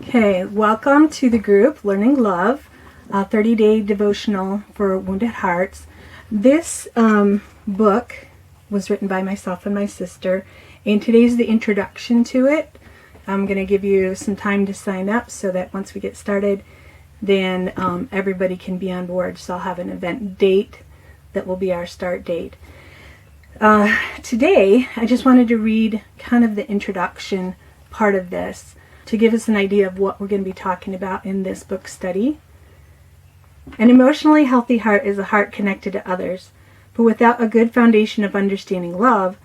Okay, welcome to the group Learning Love, a 30-day devotional for wounded hearts. This book was written by myself and my sister, and today's the introduction to it. I'm going to give you some time to sign up so that once we get started, then everybody can be on board. So I'll have an event date that will be our start date. Today, I just wanted to read kind of the introduction part of this to give us an idea of what we're going to be talking about in this book study. An emotionally healthy heart is a heart connected to others, but without a good foundation of understanding love,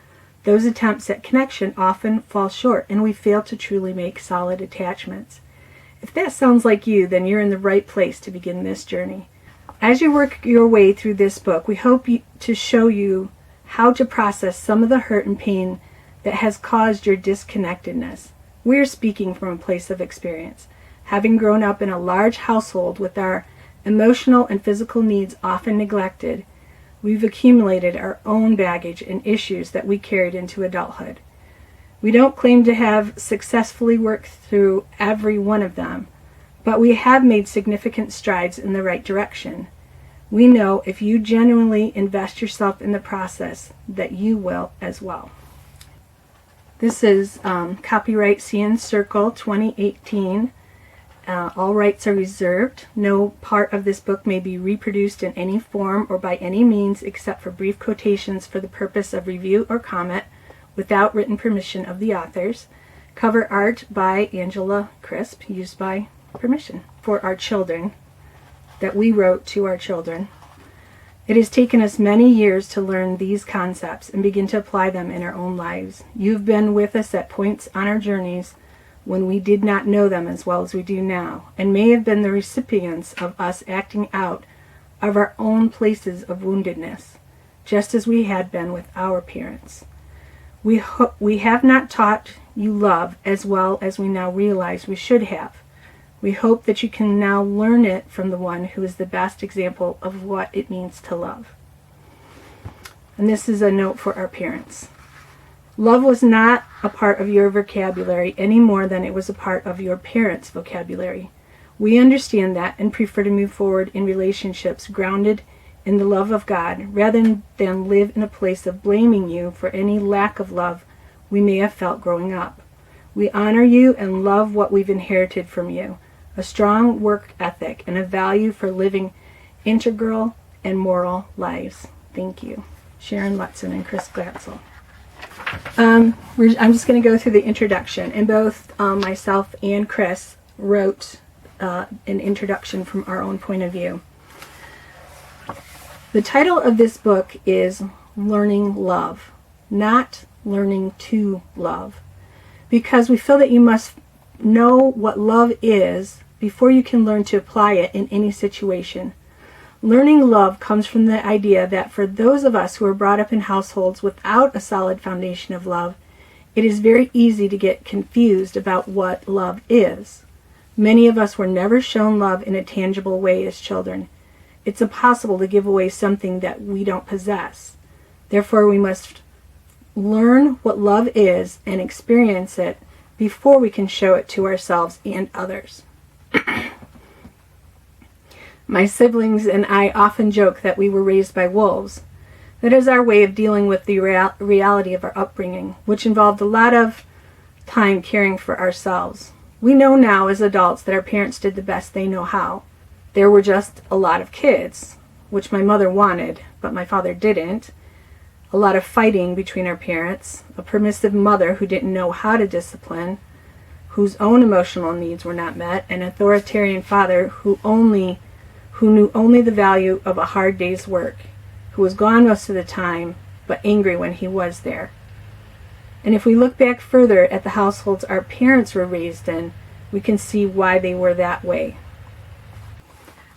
those attempts at connection often fall short and we fail to truly make solid attachments. If that sounds like you, then you're in the right place to begin this journey. As you work your way through this book, we hope to show you how to process some of the hurt and pain that has caused your disconnectedness. We're speaking from a place of experience. Having grown up in a large household with our emotional and physical needs often neglected, we've accumulated our own baggage and issues that we carried into adulthood. We don't claim to have successfully worked through every one of them, but we have made significant strides in the right direction. We know if you genuinely invest yourself in the process that you will as well. This is copyright CN Circle 2018. All rights are reserved. No part of this book may be reproduced in any form or by any means except for brief quotations for the purpose of review or comment without written permission of the authors. Cover art by Angela Crisp, used by permission for our children, that we wrote to our children. It has taken us many years to learn these concepts and begin to apply them in our own lives. You've been with us at points on our journeys when we did not know them as well as we do now, and may have been the recipients of us acting out of our own places of woundedness, just as we had been with our parents. We have not taught you love as well as we now realize we should have. We hope that you can now learn it from the one who is the best example of what it means to love. And this is a note for our parents. Love was not a part of your vocabulary any more than it was a part of your parents' vocabulary. We understand that and prefer to move forward in relationships grounded in the love of God rather than live in a place of blaming you for any lack of love we may have felt growing up. We honor you and love what we've inherited from you. A strong work ethic, and a value for living integral and moral lives. Thank you. Sharon Letson and Chris Glatzel. I'm just going to go through the introduction, and both myself and Chris wrote an introduction from our own point of view. The title of this book is Learning Love, not Learning to Love, because we feel that you must know what love is before you can learn to apply it in any situation. Learning love comes from the idea that for those of us who are brought up in households without a solid foundation of love, it is very easy to get confused about what love is. Many of us were never shown love in a tangible way as children. It's impossible to give away something that we don't possess. Therefore, we must learn what love is and experience it before we can show it to ourselves and others. My siblings and I often joke that we were raised by wolves. That is our way of dealing with the reality of our upbringing, which involved a lot of time caring for ourselves. We know now as adults that our parents did the best they know how. There were just a lot of kids, which my mother wanted, but my father didn't. A lot of fighting between our parents, a permissive mother who didn't know how to discipline, whose own emotional needs were not met, an authoritarian father who knew only the value of a hard day's work, who was gone most of the time, but angry when he was there. And if we look back further at the households our parents were raised in, we can see why they were that way.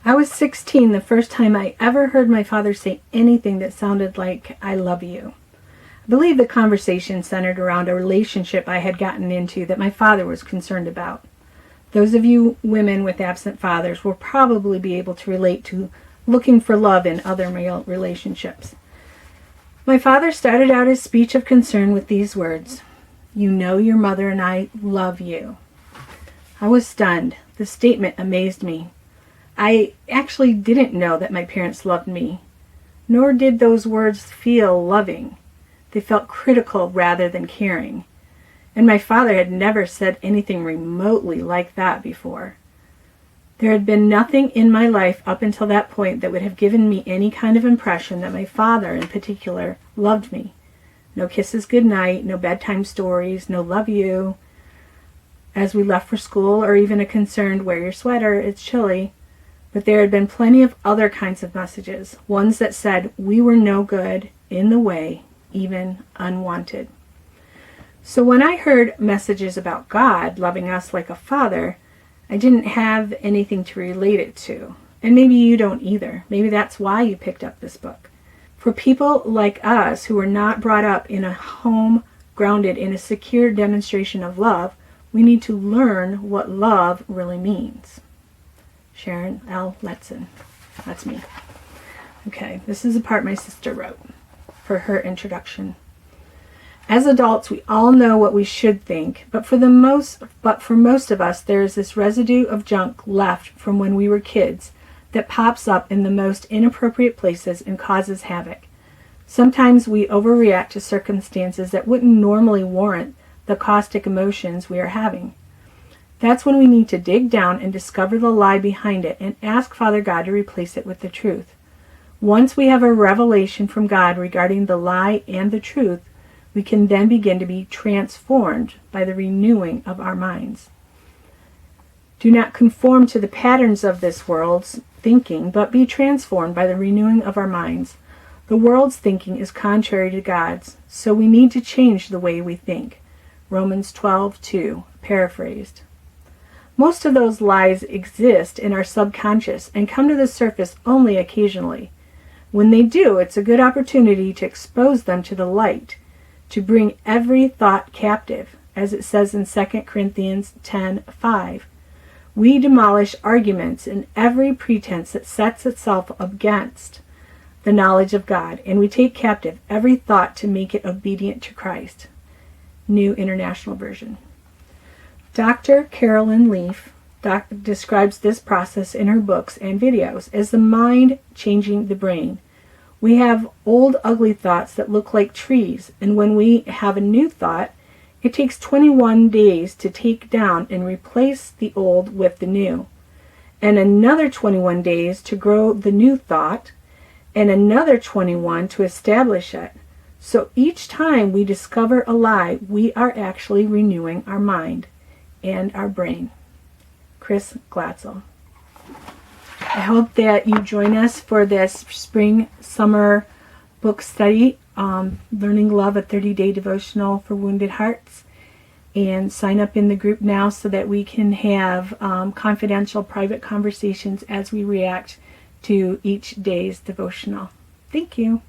I was 16 the first time I ever heard my father say anything that sounded like, "I love you." I believe the conversation centered around a relationship I had gotten into that my father was concerned about. Those of you women with absent fathers will probably be able to relate to looking for love in other male relationships. My father started out his speech of concern with these words, "You know your mother and I love you." I was stunned. The statement amazed me. I actually didn't know that my parents loved me, nor did those words feel loving. They felt critical rather than caring. And my father had never said anything remotely like that before. There had been nothing in my life up until that point that would have given me any kind of impression that my father, in particular, loved me. No kisses goodnight, no bedtime stories, no love you as we left for school, or even a concerned wear your sweater, it's chilly. But there had been plenty of other kinds of messages, ones that said we were no good, in the way, even unwanted. So when I heard messages about God loving us like a father, I didn't have anything to relate it to. And maybe you don't either. Maybe that's why you picked up this book. For people like us who were not brought up in a home grounded in a secure demonstration of love, we need to learn what love really means. Sharon L Letson. That's me. Okay, this is a part my sister wrote for her introduction. As adults, we all know what we should think, but for most of us, there is this residue of junk left from when we were kids that pops up in the most inappropriate places and causes havoc. Sometimes we overreact to circumstances that wouldn't normally warrant the caustic emotions we are having. That's when we need to dig down and discover the lie behind it and ask Father God to replace it with the truth. Once we have a revelation from God regarding the lie and the truth, we can then begin to be transformed by the renewing of our minds. Do not conform to the patterns of this world's thinking, but be transformed by the renewing of our minds. The world's thinking is contrary to God's, so we need to change the way we think. Romans 12:2, paraphrased. Most of those lies exist in our subconscious and come to the surface only occasionally. When they do, it's a good opportunity to expose them to the light, to bring every thought captive, as it says in 2 Corinthians 10:5. We demolish arguments and every pretense that sets itself against the knowledge of God, and we take captive every thought to make it obedient to Christ. New International Version. Dr. Carolyn Leaf describes this process in her books and videos as the mind changing the brain. We have old, ugly thoughts that look like trees, and when we have a new thought, it takes 21 days to take down and replace the old with the new, and another 21 days to grow the new thought, and another 21 to establish it. So each time we discover a lie, we are actually renewing our mind and our brain. Chris Glatzel. I hope that you join us for this spring-summer book study, Learning Love, a 30-day devotional for wounded hearts. And sign up in the group now so that we can have confidential, private conversations as we react to each day's devotional. Thank you.